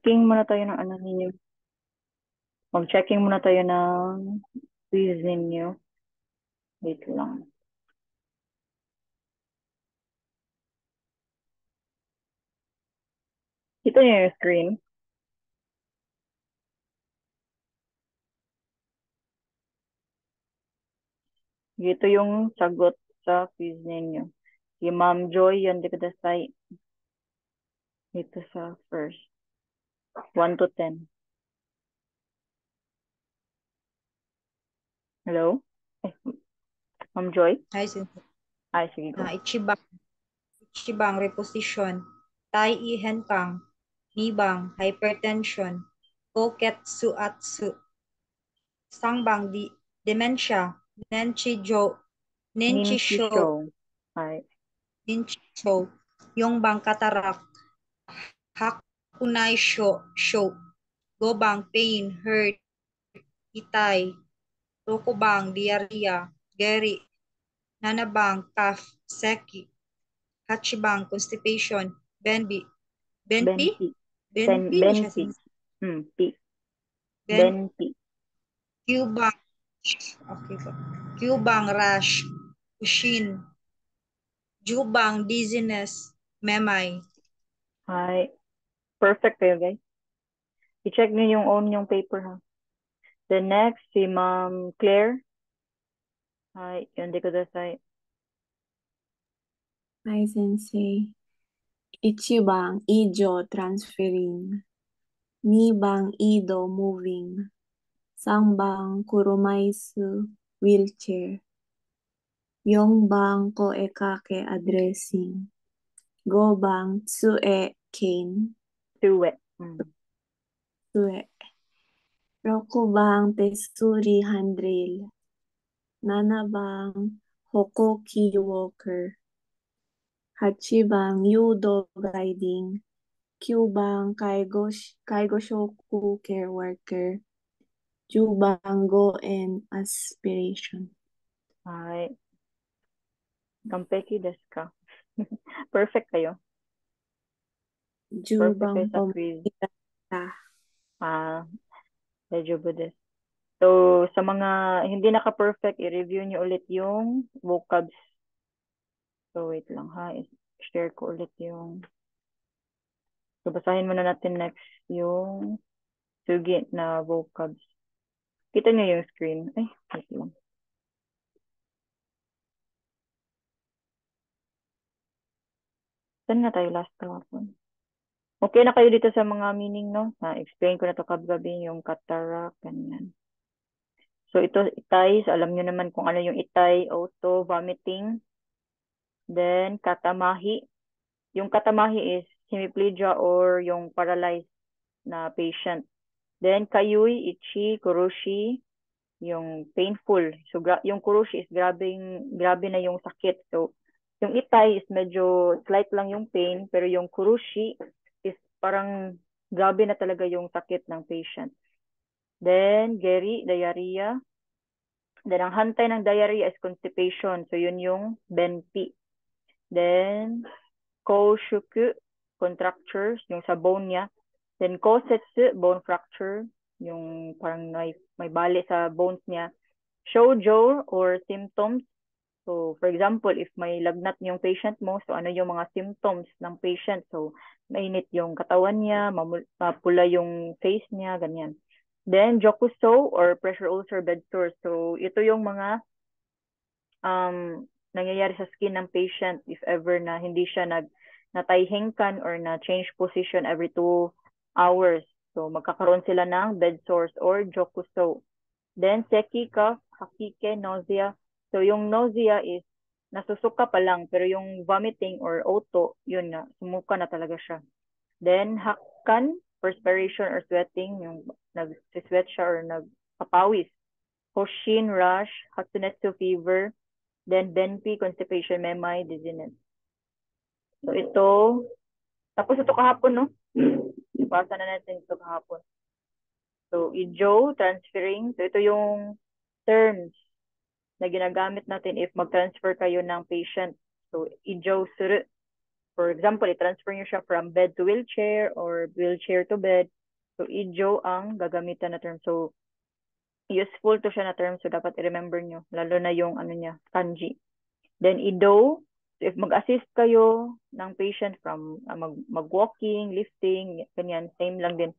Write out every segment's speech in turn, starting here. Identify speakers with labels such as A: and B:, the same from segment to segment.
A: Checking muna tayo ng ano ninyo. Mag-checking muna tayo ng quiz ninyo. Wait lang. Ito yung screen. Ito yung sagot sa quiz ninyo. Si Ma'am Joy, yan di kudasay. Ito sa first. 1 to 10. Hello? Eh, Ma'am Joy?
B: Ay, sin-
A: Ay, sige ko.
B: Ichibang, Ichibang reposition, Tai Ihan Kang, Nibang hypertension, Koketsuatsu, Sangbang dementia, Nenchijo,
A: Ninki
B: Nenchisho,
A: show. Ay,
B: Nenchisho, Yongbang katarak, Hakunai show, Gobang pain, hurt, Itay, Rokubang diarrhea, Geri, Nanabang cough, Seki, Hachibang constipation, Benbi, Benpi?
A: Benpi.
B: Benpi ni siya
A: Benpi.
B: sin
A: P.
B: Ben
A: Benpi.
B: Cubang okay po. Cubang rash, Ushin, Jubang dizziness, Memay.
A: Ay, perfect kayo guys. I-check nyo yung own yung paper ha. The next, si Ma'am Claire. Ay, yun di kudasay.
C: Hi, Sensei. Ichibang Ijo transferring. Nibang Ido moving. Sangbang Kurumaisu wheelchair. Yongbang Koekake addressing. Gobang Tsue cane.
A: Suwe.
C: Tsue. Rokubang Tesuri handrail. Nanabang Hokoki walker. Hachibang Yudo guiding. Kyubang Kaigoshoku care worker. Jubango and aspiration.
A: Ay, kampeki desu ka. Perfect kayo. Perfect kayo
C: Jubang
A: sa quiz.
C: Pamita.
A: Medyo budes. So, sa mga hindi naka-perfect, i-review nyo ulit yung vocabs. So, wait lang ha. I-share ko ulit yung... So, basahin muna natin next yung sugi na vocabs. Kita nyo yung screen. Ay, wait lang. Saan nga tayo last kahapon? Okay na kayo dito sa mga meaning, no? Na-explain ko na to kagabi, yung cataract, ganyan. So, ito, itay. So, alam nyo naman kung ano yung itay, auto, vomiting. Then, katamahi. Yung katamahi is hemiplegia or yung paralyzed na patient. Then, kayuy, itchy, kurushi, yung painful. So, yung kurushi is grabe na yung sakit. So, yung itay is medyo slight lang yung pain, pero yung kurushi is parang grabe na talaga yung sakit ng patient. Then, geri, diarrhea. Then, ang hantay ng diarrhea is constipation. So, yun yung benpi. Then, koushuku, contractures, yung sa bone niya. Then, kosetsu, bone fracture, yung parang may bali sa bones niya. Shoujo, or symptoms. So, for example, if may lagnat yung patient mo, so ano yung mga symptoms ng patient? So, mainit yung katawan niya, mapula yung face niya, ganyan. Then, jokuso, or pressure ulcer bed sores. So, ito yung mga nangyayari sa skin ng patient if ever na hindi siya natayhingkan or na change position every 2 hours. So, magkakaroon sila ng bed sores or jokuso. Then, seki cough, hakike, nausea. So, yung nausea is nasusuka pa lang, pero yung vomiting or auto, yun na, sumuka na talaga siya. Then, hakkan, perspiration or sweating, yung nag-sweat siya or nagpapawis. Hoshin, rash, Hatsunetsu fever, then Benpi, constipation, memay, dizziness. So ito, tapos ito kahapon, no? Ipasa na natin ito kahapon. So, ijo, transferring. So ito yung terms na ginagamit natin if mag-transfer kayo ng patient. So, ijo suru. for example, i-transfer nyo siya from bed to wheelchair or wheelchair to bed. So, ijo ang gagamitan na term. So, useful to siya na term. So, dapat i-remember nyo. Lalo na yung ano niya, kanji. Then, ido, so if mag-assist kayo ng patient from mag-walking, lifting, ganyan, same lang din.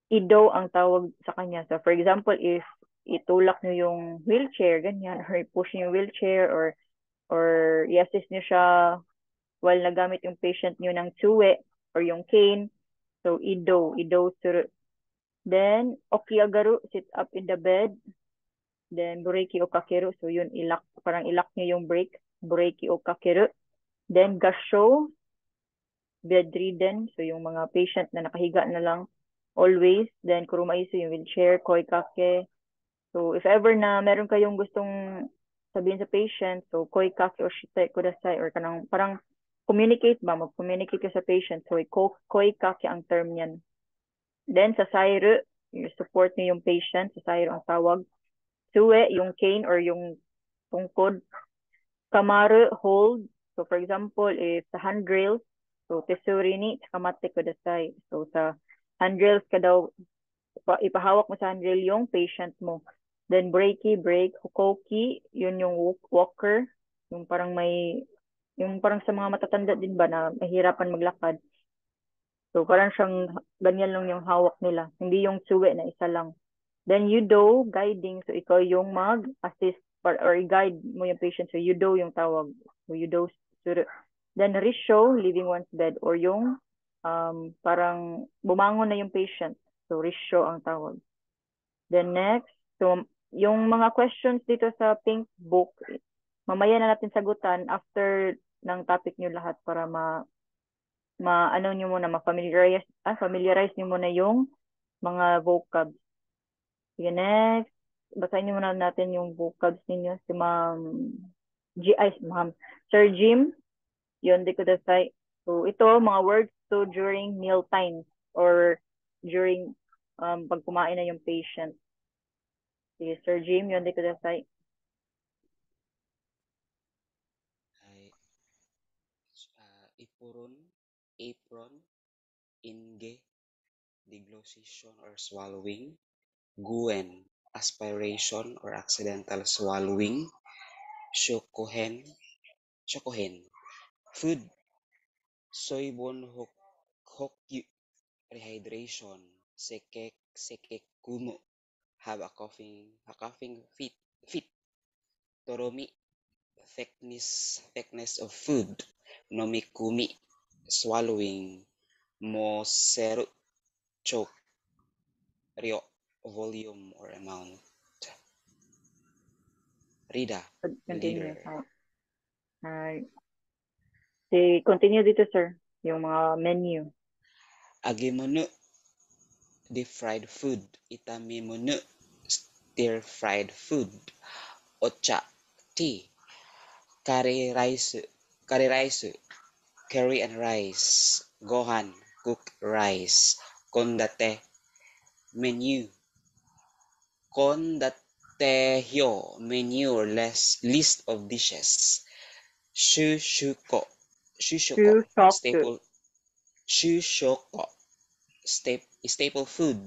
A: Ido ang tawag sa kanya. So, for example, if itulak nyo yung wheelchair, ganyan, or i-push nyo yung wheelchair, or i-assist nyo siya while nagamit yung patient nyo ng tsuwe or yung cane. So, ido suru. Then, okiagaru, sit up in the bed. Then, bureki o kakeru. So, yun, parang ilak nyo yung break. Bureki o kakeru. Then, gasho, bedridden. So, yung mga patient na nakahiga na lang always. Then, kurumaiso, yung wheelchair, koikake. So, if ever na meron kayong gustong sabihin sa patient, so, koikake o shite kudasai, or parang communicate ba? Mag-communicate ka sa patient. So, koikake ang term niyan. Then, sa sairu, yung support niyo yung patient. Sa sairu ang tawag. Suwe, yung cane or yung tungkod. Kamaru, hold. So, for example, if sa handrails, so, tesuri ni, kamate kudasai. So, sa handrails ka daw, ipahawak mo sa handrail yung patient mo. Then, break, hukoki, yun yung walker. Yung parang sa mga matatanda din ba na mahirapan maglakad. So, parang siyang ganyan lang yung hawak nila. Hindi yung suwe na isa lang. Then, yudo, guiding. So, ikaw yung mag-assist or guide mo yung patient. So, yudo yung tawag. So, yudo. Then, risho, leaving one's bed. Or yung parang bumangon na yung patient. So, risho ang tawag. Then, next. So, yung mga questions dito sa pink book, mamaya na natin sagutan after ng topic nyo lahat para ano nyo muna, familiarize nyo muna yung mga vocabs. Sige, next. Basahin nyo muna natin yung vocabs ninyo. Si Ma'am Sir Jim, yun di ko dasay. So, ito, mga words to during meal time or during pag kumain na yung patient. Sige, Sir Jim, yun di ko dasay.
D: Ay, ipuron, apron, inge, deglutition or swallowing, guen, aspiration or accidental swallowing, shokuhen, food, soibon hokyu, rehydration, sekekumu, have a coughing fit, toromi, thickness of food, nomikumi, swallowing, moseru, choke, ryo, volume or amount. Rida, the
A: Continue.
D: leader.
A: Continue dito, sir. Yung mga menu.
D: Agemono, deep fried food. Itamimono, stir fried food. Ocha, tea. Curry rice, curry and rice. Gohan, cooked rice. Kondate, menu. Kondatehyo, menu or list of dishes. Shushoko, staple food.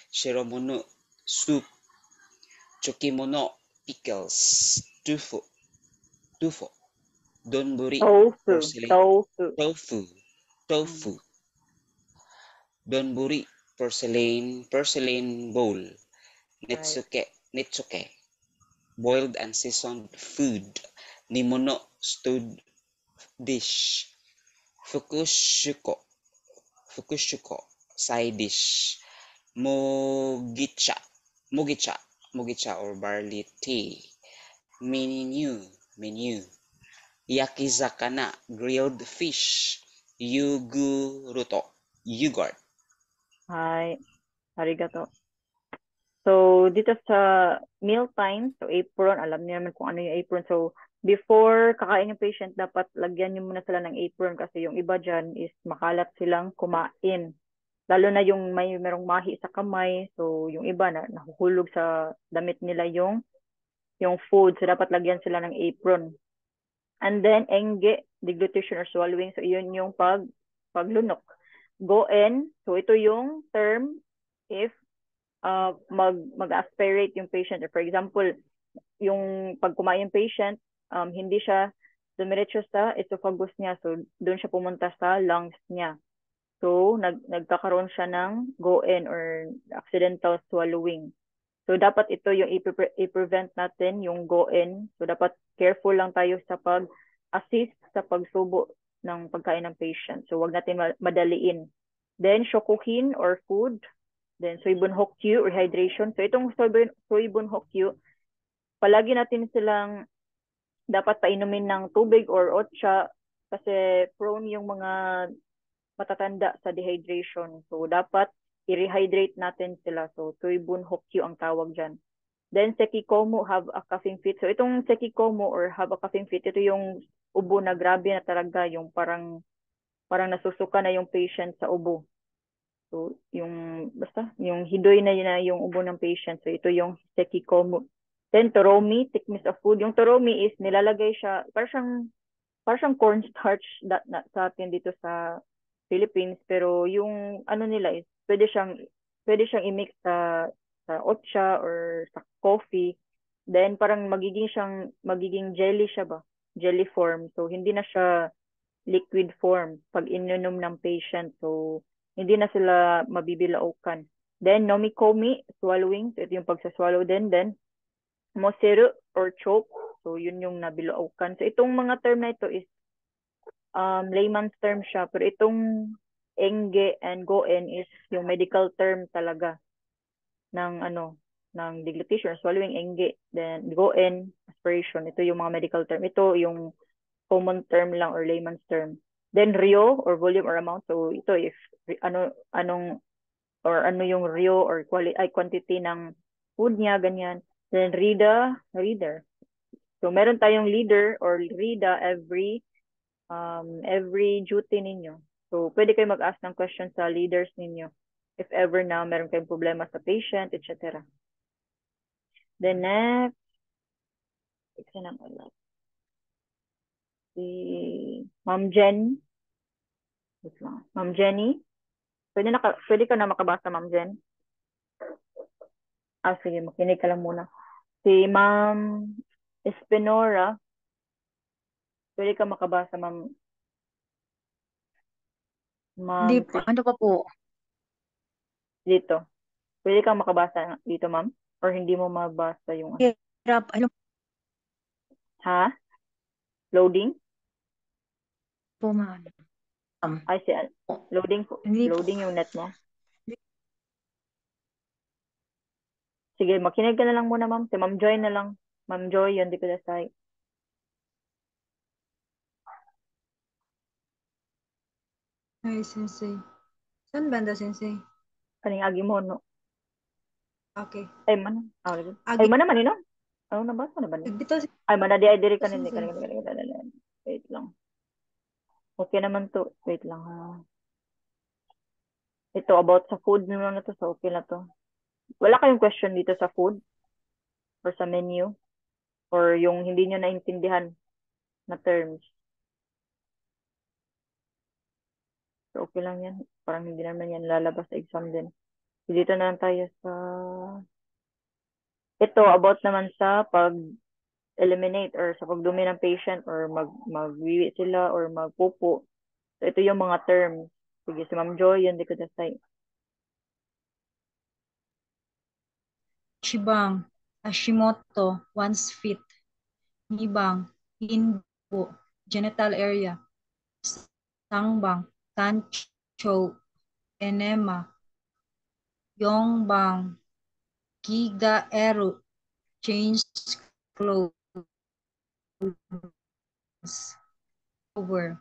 D: Shiromono, soup. Chokimono, pickles. Tofu. Donburi, tofu. Donburi, porcelain bowl. Nitsuke, boiled and seasoned food. Nimono, stewed dish. Fukushuko, side dish. Mogicha or barley tea. Menu. Yakizakana, grilled fish. Yogurt.
A: Hi, arigato. So, dito sa meal time, so apron, alam niyo naman kung ano yung apron. So, before kakain yung patient, dapat lagyan niyo muna sila ng apron kasi yung iba dyan is makalat silang kumain. Lalo na yung merong mahi sa kamay. So, yung iba na nahuhulog sa damit nila yung food. So, dapat lagyan sila ng apron. And then, engge, deglutition or swallowing. So, yun yung paglunok. Go-in, so ito yung term if mag-aspirate yung patient. For example, yung pag kumain yung patient, hindi siya dumiretso sa esophagus niya. So, doon siya pumunta sa lungs niya. So, nagkakaroon siya ng go-in or accidental swallowing. So, dapat ito yung i-prevent natin yung go-in. So, dapat careful lang tayo sa pag-assist sa pagsubo ng pagkain ng patient. So, wag natin madaliin. Then, shokuhin or food. Then, Soibun Hokyu or hydration. So, itong Soibun Hokyu, palagi natin silang dapat painumin ng tubig or otsa kasi prone yung mga matatanda sa dehydration. So, dapat i-rehydrate natin sila. So, Soibun Hokyu ang tawag dyan. Then, Sekikomo, have a coughing fit. So, itong Sekikomo or have a coughing fit, ito yung ubo na grabe na talaga, yung parang nasusuka na yung patient sa ubo. So, yung hidoy na yun na yung ubo ng patient. So, ito yung Sekikomo. Then, toromi, thickness of food. Yung toromi is nilalagay siya, parang siyang cornstarch sa atin dito sa Philippines. Pero yung ano nila is, pwede siyang i-mix sa otsa or sa coffee. Then, parang magiging jelly siya ba? Jelly form. So, hindi na siya liquid form pag ininom ng patient. So, hindi na sila mabibilaukan. Then, nomikomi, swallowing. So, ito yung pagsaswallow din. Then, moseru or choke. So, yun yung nabilaukan. So, itong mga term na ito is layman's term siya. Pero itong enge and go-en is yung medical term talaga ng deglutition or swallowing, enge. Then, go-en, aspiration. Ito yung mga medical term. Ito yung common term lang or layman's term. Then, ryo or volume or amount. So, ito if ano yung ryo or quantity ng food niya, ganyan. Then, reader. So, meron tayong leader or reader every duty ninyo. So, pwede kayo mag-ask ng question sa leaders ninyo if ever na meron kayong problema sa patient, etc. Then, next, si Ma'am Jen. Ma'am Jenny. Pwede ka na makabasa, Ma'am Jen? Sige, makinig ka lang muna. Si Ma'am Espinora. Pwede ka makabasa, Ma'am.
B: Hindi po. Ano pa po?
A: Dito. Pwede kang makabasa dito, Ma'am? Or hindi mo mabasa yung
B: Hirap. Ano
A: Ha? Loading?
B: po, ma'am?
A: Ay, loading
B: Hindi po.
A: yung net mo. Sige, makinig ka na lang muna, Ma'am. Si Ma'am Joy na lang. Ma'am Joy, yun, di ko dasay.
B: Ay, sensei. Saan banda, sensei?
A: Kaning agi mo, no?
B: Okay.
A: Ay, man. Ay, man naman, no? Ano na ba? Ano ba?
B: Dito,
A: Ay, man, di ay diri ka
B: sensei.
A: Wait lang. Okay naman to. Wait lang, ha. Ito, about sa food naman na to. So, okay na to. Wala kayong question dito sa food? Or sa menu? Or yung hindi nyo naintindihan na terms? So, okay lang yan. Parang hindi naman yan lalabas sa exam din. So, dito na lang tayo sa... Ito, about naman sa pag-eliminate or sa pagdumi ng patient or magwiwi sila or magpupo. So, ito yung mga terms. Sige, si Ma'am Joy, yun di ko dasay.
B: Shibang, Hashimoto, one's feet. Nibang, Hinbo, genital area. Sangbang, Tancho, Enema. Yongbang, Giga Eru, change clothes. Over.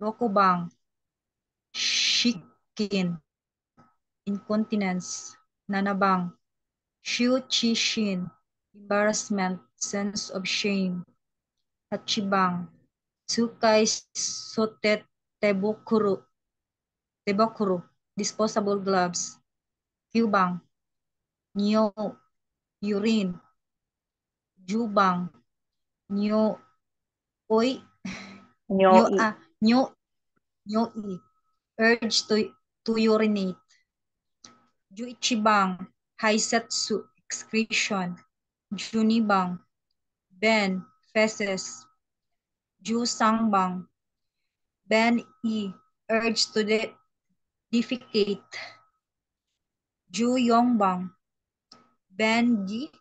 B: Rokubang, Shikin, incontinence. Nanabang, Shu-chi-shin, embarrassment, sense of shame. Hachibang, Tsukai sotet tebokuru, disposable gloves. Kyubang, Nyo, urine. Jubang, Nyo, Oi, Nyo,
A: Nyoi.
B: nyoi, urge to urinate. Juichibang, haisetsu, excretion. Junibang, ben, feces. Jusangbang, ben-i, urge to defecate. Juyongbang, bengi,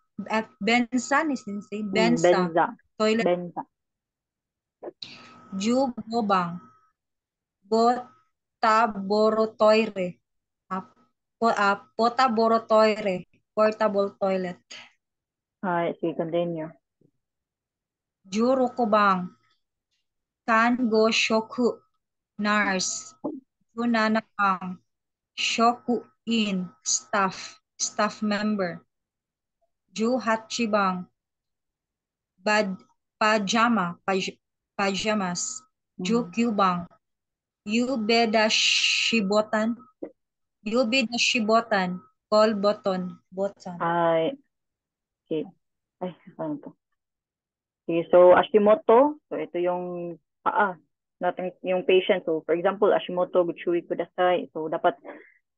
B: bensa ni sensei, bensa,
A: Benza.
B: toilet.
A: Benza.
B: Jugobang, botaborotoire, potaborotoire, portable toilet.
A: Sige, continue.
B: Jurokobang, kango shoku, nurse. Junanabang, shoku in, staff member. Juhachibang, pajamas. Jukyubang, yubedashibotan, call botan.
A: Ay, okay. Ay, ano to? Okay, so Hashimoto, so ito yung paa natin, yung patient. So for example, Hashimoto Guchui Kudasai. So dapat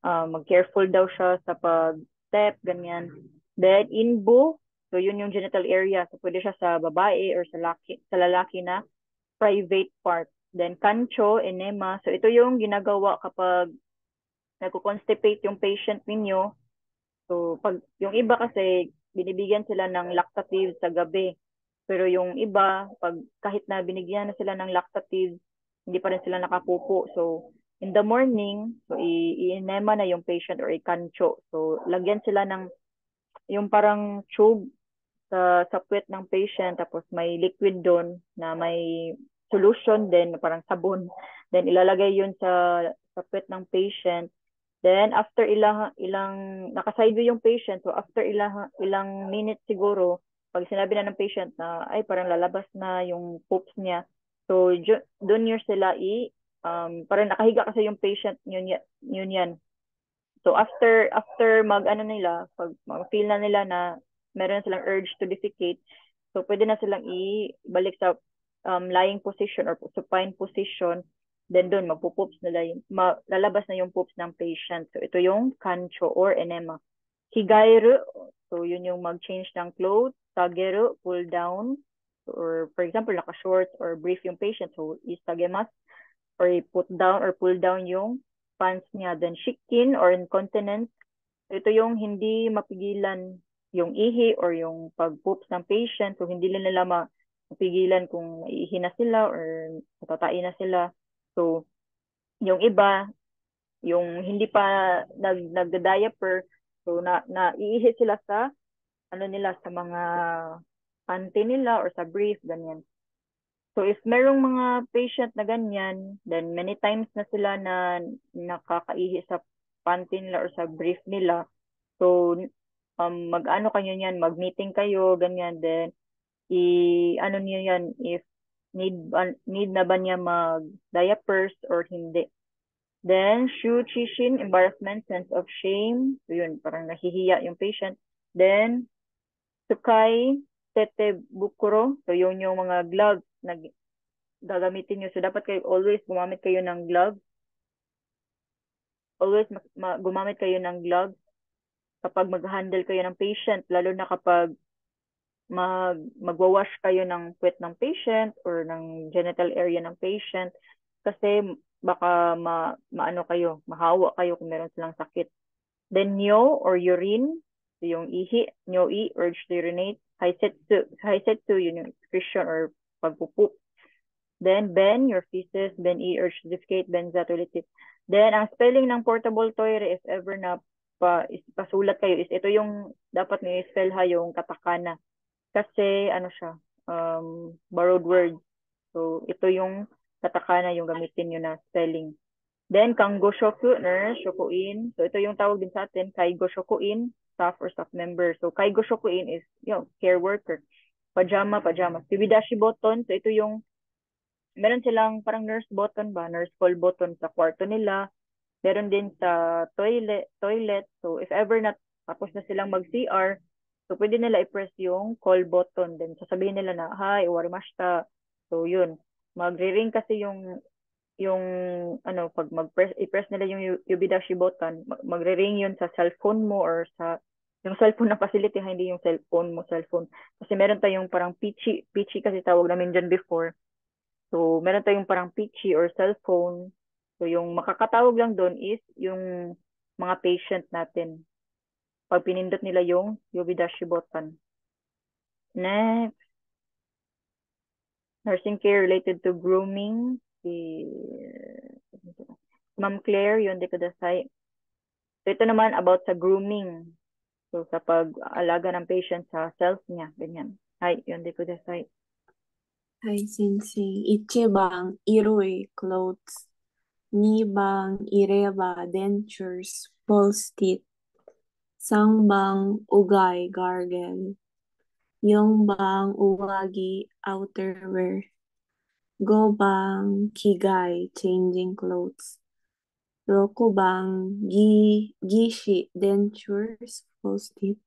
A: mag-careful daw siya sa pag-step, ganyan. Then Inbu, so yun yung genital area. So pwede siya sa babae or sa lalaki na private part. Then Kancho, enema. So ito yung ginagawa kapag nagko-constipate yung patient ninyo. So pag yung iba kasi binibigyan sila ng laxative sa gabi. Pero yung iba, pag kahit na binigyan na sila ng laxative, hindi pa rin sila nakapupo. So, in the morning, so i-enema na yung patient or i-kancho. So, lagyan sila ng yung parang tube sa puwet ng patient, tapos may liquid doon na may solution din, parang sabon. Then, ilalagay yun sa puwet ng patient. Then, after nakaside yung patient, so after ilang minutes siguro, pag sinabi na ng patient na, ay, parang lalabas na yung poops niya, so, doon yun sila parang nakahiga kasi yung patient, yun yan. So, after mag-ano nila, pag feel na nila na meron silang urge to defecate, so, pwede na silang ibalik sa lying position or supine position. Then doon, magpo-poops nila lalabas na yung poops ng patient. So, ito yung kancho or enema. Higairu, so yun yung mag-change ng clothes. Tageru, pull down. Or for example, naka-shorts or brief yung patient. So, isagemas or put down or pull down yung pants niya. Then, shikin or incontinence. So, ito yung hindi mapigilan yung ihi or yung pag-poops ng patient. So, hindi nila mapigilan kung naiihi na sila or natatai na sila. So, yung iba, yung hindi pa nagda-diaper, so naiihi sila sa sa mga panty nila or sa brief, ganyan. So if merong mga patient na ganyan, then many times na sila na nakakaihi sa panty nila or sa brief nila. So mag-ano kayo niyan, mag-meeting kayo, ganyan, then ano niyo yan if need na ba niya mag-diapers or hindi. Then, shu, chishin, embarrassment, sense of shame. So, yun, parang nahihiya yung patient. Then, sukai, tete, bukuro. So, yun yung mga gloves na gagamitin nyo. So, dapat kayo always gumamit kayo ng gloves. Always gumamit kayo ng gloves kapag mag-handle kayo ng patient. Lalo na kapag magwawash kayo ng puwet ng patient or ng genital area ng patient. Kasi baka maano kayo, mahawa kayo kung meron silang sakit. Then nyo or urine, so yung ihi, nyo-i, urge to urinate. Haisetsu, yun yung excretion or pagpupup. Then ben, your feces, ben-i, urge to defecate, benza, toilet. Then ang spelling ng portable toilet, if ever na pasulat kayo, is ito yung dapat nyo i-spell ha, yung katakana. Kasi ano siya, borrowed word. So ito yung katakana yung gamitin nyo na spelling. Then, kanggo shoku, nurse, shokuin. So, ito yung tawag din sa atin, kaigo shokuin, staff or staff member. So, kaigo shokuin is, care worker. Pajama. Subidashi button. So, ito yung, meron silang parang nurse button ba? Nurse call button sa kwarto nila. Meron din sa toilet. So, if ever na tapos na silang mag-CR, so, pwede nila i-press yung call button. Then, sasabihin nila na, hi, owarimashita. So, yun. magre-ring kasi yung ano, pag i-press nila yung Yubidashi button, magre-ring yun sa cellphone mo or sa yung cellphone na facility, hindi yung cellphone. Kasi meron tayong parang pitchy kasi tawag namin dyan before. So, meron tayong parang pitchy or cellphone. So, yung makakatawag lang doon is yung mga patient natin. Pag pinindot nila yung Yubidashi button. Next, nursing care related to grooming. Si Ma'am Claire, yun di kudasay. So, ito naman about sa grooming. So, sa pag-alaga ng patient sa self niya. Ganyan. Ay, yun di kudasay.
C: Hi, Sensei. Ichibang, irui, clothes. Nibang, ireba, dentures, false teeth. Sangbang, ugay, gargle. Yongbang, uwagi, outerwear. Gobang, kigay, changing clothes. Rokubang, gishi, dentures, false teeth.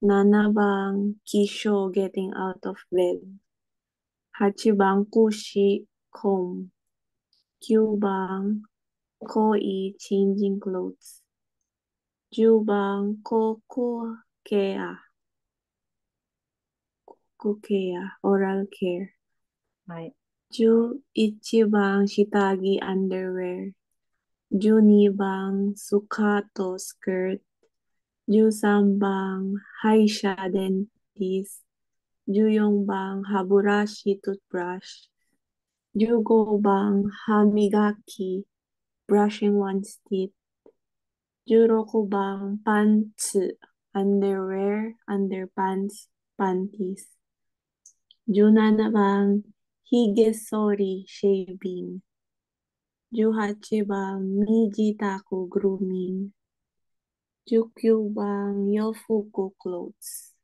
C: Nanabang, kisho, getting out of bed. Hachibang, kushi, comb. Kyubang, koi, changing clothes. Jubang, kokukea, oral care.
A: Ay.
C: Ichibang, shitagi, underwear. Junibang, sukato, skirt. Jusambang, haisha, dentist. Juyongbang, haburashi, toothbrush. Jugobang, hamigaki, brushing one's teeth. Jurokubang, pants, underwear, underpants, panties. Junanabang, higesori, shaving. Juhachibang, mijitaku, grooming. Jukyubang, yofuku, clothes.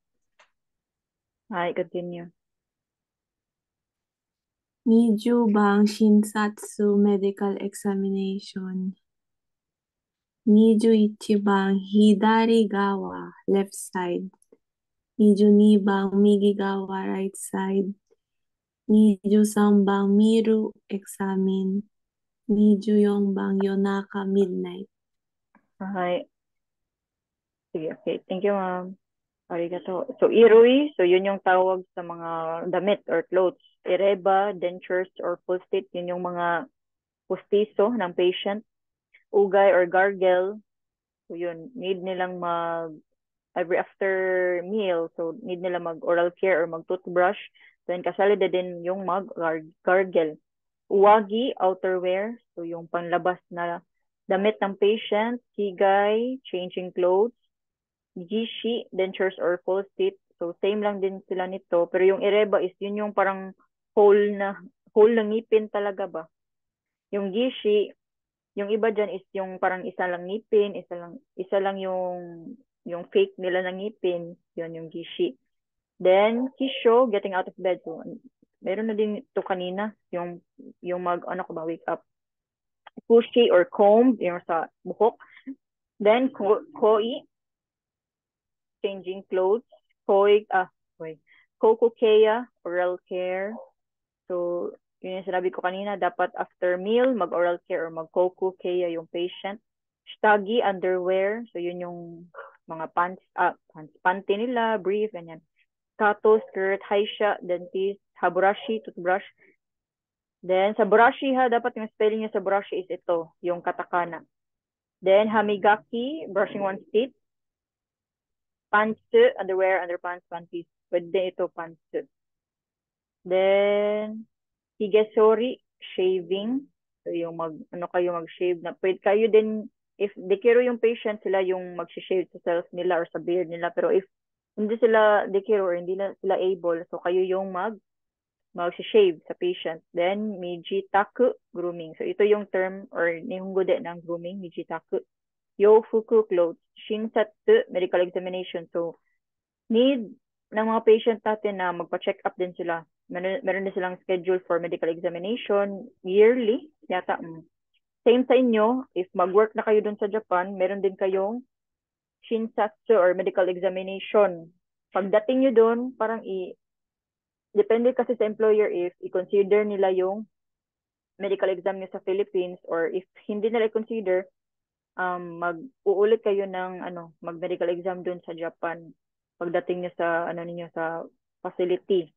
A: Ay, continue.
C: Nijubang, shinsatsu, medical examination. Nijuichibang, hidari gawa, left side. Nijunibang, migi gawa, right side. Nijusambang, miru, examine. Nijuyongbang, yonaka, midnight.
A: Ay. Sige, okay. Thank you, ma'am. Arigato. So, irui, so yun yung tawag sa mga damit or clothes. Ireba, dentures, or full teeth, yun yung mga pustiso ng patient. Ugay or gargle, so yun, need nilang every after meal, so need nila mag-oral care or mag-toothbrush. Then, kasali din yung mag-gargle. Uwagi, outerwear, so yung panlabas na damit ng patient. Higay, changing clothes. Gishi, dentures or false teeth. So, same lang din sila nito. Pero yung ireba is yun yung parang whole na ngipin talaga ba? Yung gishi, yung iba dyan is yung parang isa lang ngipin, isa lang yung fake nila ng ngipin. Yun yung gishi. Then, kisho, getting out of bed. So, meron na din ito kanina, yung wake up. Kushi or comb, yung sa buhok. Then, koi, changing clothes. Kokukeya, oral care. So, yun yung sinabi ko kanina, dapat after meal, mag-oral care or mag-kokukeya yung patient. Shitagi, underwear. So, yun yung mga panty nila, brief, ganyan. Kato, skirt, haisha, dentist, haburashi, toothbrush. Then, sa burashi ha, dapat yung spelling niya sa burashi is ito, yung katakana. Then, hamigaki, brushing one's teeth. Pantsu, underwear, underpants, panties. Pwede ito, pantsu. Then, higesori, shaving. So, yung mag-shave na. Pwede kayo din, if dekiro yung patient, sila yung mag-shave sa self nila or sa beard nila. Pero if hindi sila dekiro or hindi na sila able, so kayo yung mag-shave sa patient. Then, mijitaku, grooming. So, ito yung term or nihongo din ng grooming, mijitaku. Yofuku, clothes. Shinsatsu, medical examination. So, need ng mga patient natin na magpa-check up din sila. Meron din silang schedule for medical examination yearly. Yata, same sa inyo, if mag-work na kayo dun sa Japan, meron din kayong shinsatsu or medical examination. Pagdating nyo dun, parang depende kasi sa employer if i-consider nila yung medical exam nyo sa Philippines, or if hindi nila i-consider, mag-uulit kayo ng mag-medical exam dun sa Japan pagdating nyo sa ninyo sa facility.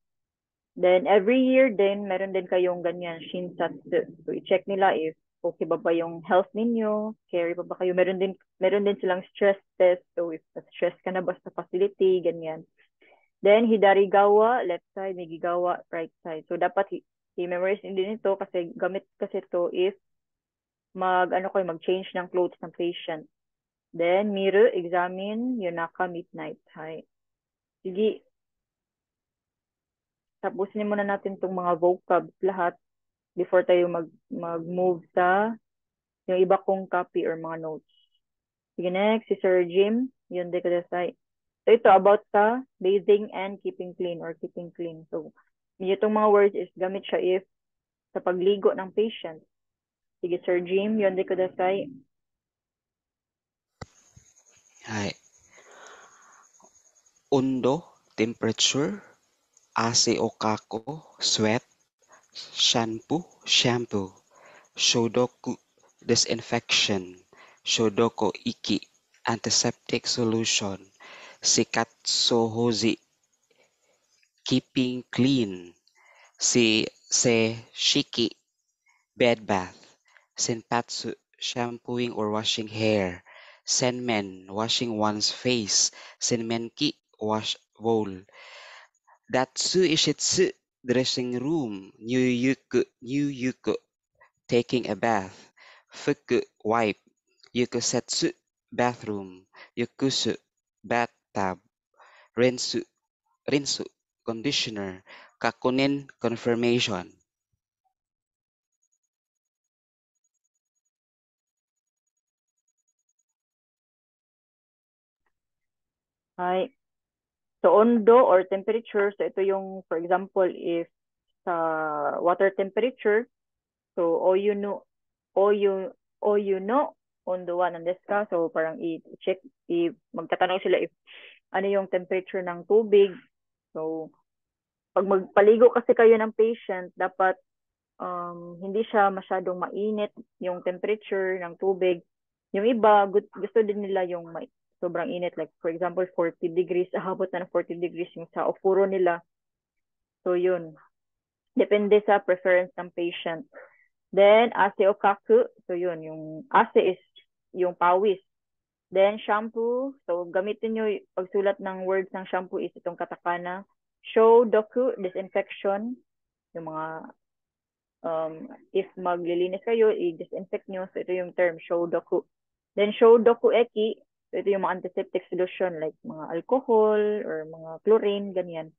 A: Then every year din meron din kayong ganyan shinsatsu. So i-check nila if okay ba yung health ninyo, carry pa ba kayo. Meron din silang stress test. So if stress ka na ba sa facility, ganyan. Then hidarigawa, left side, migigawa, right side. So dapat i-memorize din ito kasi gamit kasi ito if mag-change ng clothes ng patient. Then miru, examine, yonaka, midnight. Hay. Sige. Tapusin muna natin itong mga vocabs lahat before tayo mag-move sa yung iba kong copy or mga notes. Sige, next, si Sir Jim. Yun, de kudasai. So ito about sa bathing and keeping clean or keeping clean. So, itong mga words is gamit siya if sa pagligo ng patient. Sige, Sir Jim, yun de kudasai.
D: Hi. Undo, temperature, ase o kako, sweat, shampoo, shodoku, disinfection, shodoko iki, antiseptic solution, sikatsuhozi, keeping clean, se shiki, bed bath, senpatsu, shampooing or washing hair, senmen, washing one's face, senmenki, wash bowl, datsu ishitsu, dressing room, nyuyuku, taking a bath, fuku, wipe, yukusetsu, bathroom, yukusu, bathtub, rinsu, conditioner, kakunin, confirmation.
A: Hi. So, ondo or temperature. So, ito yung, for example, if sa water temperature, so, ondo wa nandesu ka? So, parang i-check, magtatanong sila if ano yung temperature ng tubig. So, pag magpaligo kasi kayo ng patient, dapat hindi siya masyadong mainit yung temperature ng tubig. Yung iba, gusto din nila yung sobrang init. Like, for example, 40 degrees, ahabot na ng 40 degrees yung sa ofuro nila. So, yun. Depende sa preference ng patient. Then, ase o kaku. So, yun. Yung ase is yung pawis. Then, shampoo. So, gamitin nyo, pagsulat ng words ng shampoo is itong katakana. Shodoku, disinfection. Yung mga, if maglilinis kayo, i-disinfect nyo. So, ito yung term, shodoku. Then, shodoku eki. So, ito yung mga antiseptic solution like mga alcohol or mga chlorine, ganyan.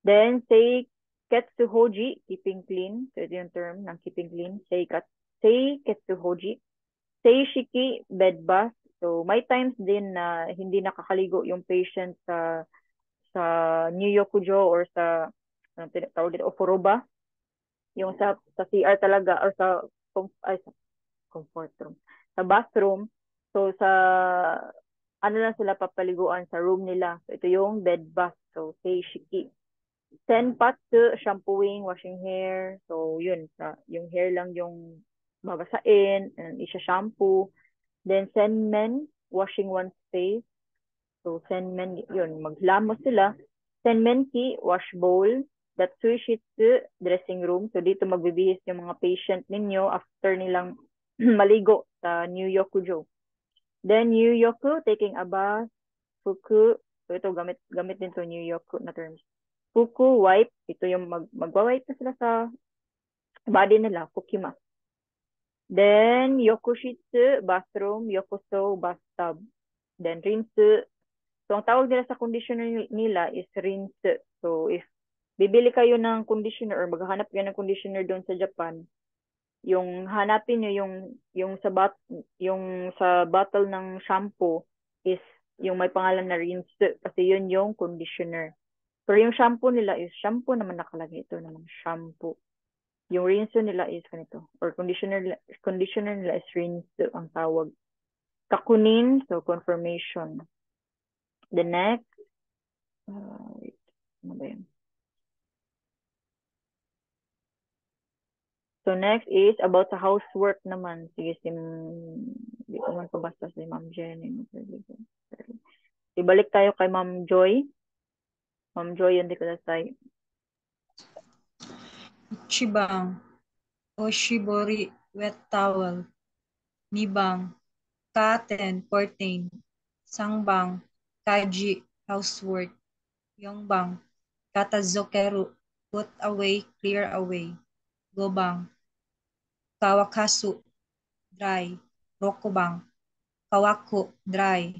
A: Then, seiketsuhoji, keeping clean. So, ito yung term ng keeping clean. Seiketsuhoji. Seishiki, bed bath. So, may times din na hindi nakakaligo yung patient sa Nyokujo or sa tawag dito, oforoba. Yung sa CR talaga or sa comfort room. Sa bathroom. So, ano lang sila papaliguan sa room nila. So, ito yung bed bath. So, seishiki. Senpatsu, shampooing, washing hair. So, yun. Yung hair lang yung babasain, and isa-shampoo. Then, senmen, washing one's face. So, senmen, yun, maglamos sila. Senmenki, wash bowl. Datsushitsu, dressing room. So, dito magbibihis yung mga patient ninyo after nilang maligo sa Nyokujo. Then, Nyoku, taking a bath. Fuku, so ito, gamit din to Nyoku na terms. Fuku, wipe. Ito yung magwa-wipe na sila sa body nila. Fukima. Then, yokushitsu, bathroom. Yokuso, bathtub. Then, rinsu. So, ang tawag nila sa conditioner nila is rinsu. So, if bibili kayo ng conditioner or maghahanap kayo ng conditioner doon sa Japan, yung hanapin nyo yung sa bottle ng shampoo is yung may pangalan na rinsu kasi yun yung conditioner. Pero yung shampoo nila is shampoo naman nakalagay. Ito naman, shampoo. Yung rinso nila is ganito. Or conditioner nila is rinso ang tawag. Kakunin, so confirmation. The next, wait, ano ba yun? So next is about sa housework naman. Sige, hindi ko man pabasta si Ma'am Jenny. Ibalik tayo kay Ma'am Joy. Ma'am Joy, hindi ko nasay.
B: Ichibang, Oshibori, wet towel. Nibang, Katen, curtain. Sangbang, Kaji, housework. Yongbang, Katazokeru, put away, clear away. Gobang, Kawakasu, dry. Rokubang, Kawaku, dry.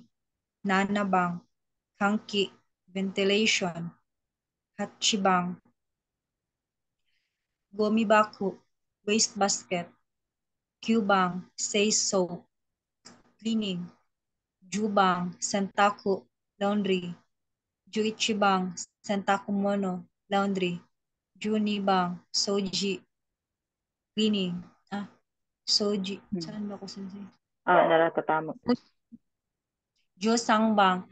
B: Nanabang, Kanki, ventilation. Hachibang, Gomibaku, wastebasket. Kyubang, say so. Cleaning. Jubang, Sentaku, laundry. Juichibang, Sentaku mono, laundry. Junibang, soji, cleaning. Soji. Saan ba ako sensei?
A: Naratatama.
B: Josangbang,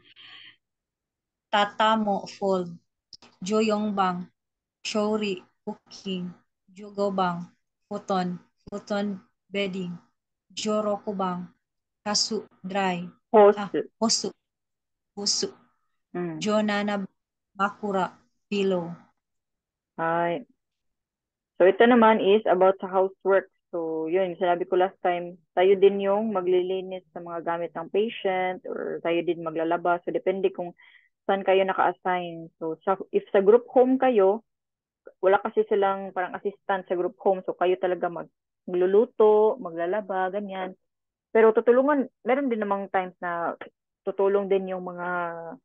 B: tatamo, fold. Joyongbang, shori, cooking. Jogobang, futon, futon bedding. Jorokubang, kasu, dry.
A: Hosu.
B: Hosu.
A: Mm.
B: Jonana, bakura, pillow.
A: Hi. So ito naman is about sa housework. So yun, sinabi ko last time, tayo din yung maglilinis sa mga gamit ng patient or tayo din maglalaba. So depende kung saan kayo naka-assign. So if sa group home kayo, wala kasi silang parang assistant sa group home. So kayo talaga magluluto, maglalaba, ganyan. Pero tutulungan, meron din namang times na tutulong din yung mga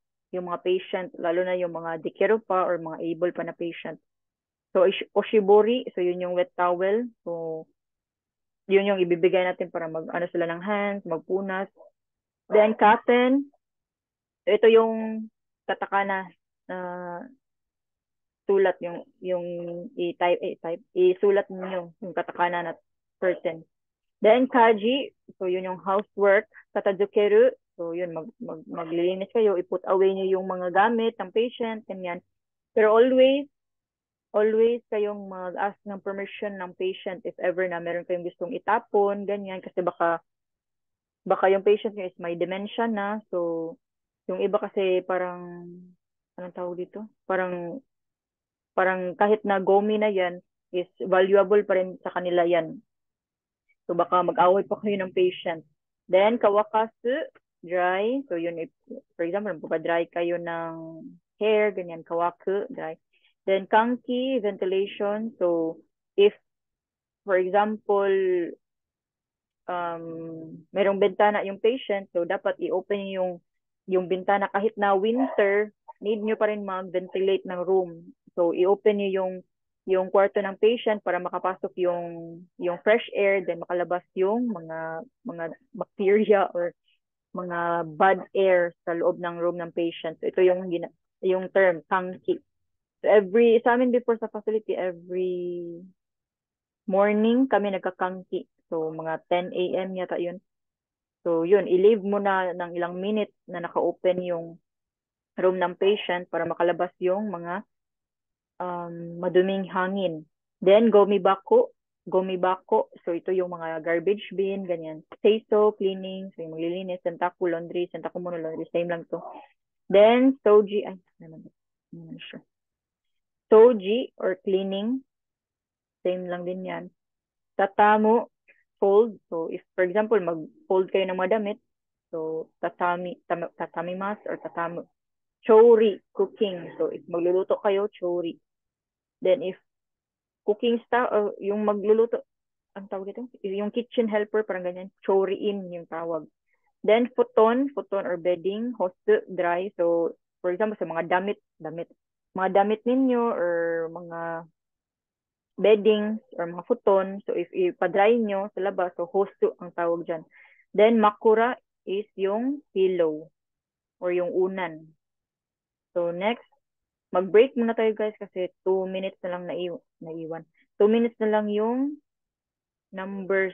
A: patient, lalo na yung mga dikero pa or mga able pa na patient. So oshibori, so yun yung wet towel. So yun yung ibibigay natin para ano sila ng hands, magpunas. Then cotton, ito yung katakana na sulat yung isulat niyo yung katakana na person. Then kaji, so yun yung housework. Katajukeru, so yun maglilinis kayo, i-put away niyo yung mga gamit ng patient, ganyan. Pero always kayong mag-ask ng permission ng patient if ever na meron kayong gustong itapon, ganyan, kasi baka yung patient niyo is may dementia na. So yung iba kasi parang anong tawag dito? Parang kahit na gomi na yan is valuable pa rin sa kanila yan. So baka mag-away pa kayo ng patient. Then kawakasu, dry. So yun, for example, dry kayo ng hair, ganyan, kawaku, dry. Then kanki, ventilation. So if, for example, merong bintana yung patient, so dapat i-open yung bintana kahit na winter, need nyo pa rin mag-ventilate ng room. So i-open nyo yung kwarto ng patient para makapasok yung fresh air, then makalabas yung mga bacteria or mga bad air sa loob ng room ng patient. So ito yung term, kanki. So sa amin before sa facility, every morning kami nagka-kanki. So mga 10 a.m. yata yun. So yun, i-leave mo na ng ilang minutes na naka-open yung room ng patient para makalabas yung mga maduming hangin. Then gomibako. So ito yung mga garbage bin, ganyan. Seiso, cleaning, so yung maglilinis, sentaku, laundry, sentaku mono, laundry, same lang to. Then soji, sure. Soji or cleaning, same lang din yan. Tatamu, fold. So if for example, mag-fold kayo ng mga damit, so tatamimas or tatamu. Chori, cooking. So if magluluto kayo, chori. Then if cooking staff, or yung magluluto, ang tawag ito? Yung kitchen helper, parang ganyan. Chori-in yung tawag. Then futon or bedding, hostu, dry. So for example, sa mga mga damit ninyo or mga beddings or mga futon, so if ipa-dry nyo sa labas, so hostu ang tawag dyan. Then makura is yung pillow or yung unan. So next, mag-break muna tayo guys kasi 2 minutes na lang naiwan. 2 minutes na lang yung numbers,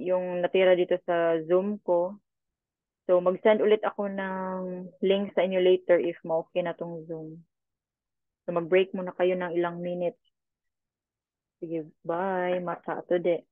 A: yung natira dito sa Zoom ko. So mag-send ulit ako ng link sa inyo later if ma-okay na tong Zoom. So mag-break muna kayo ng ilang minutes. Sige, bye. Mata to de.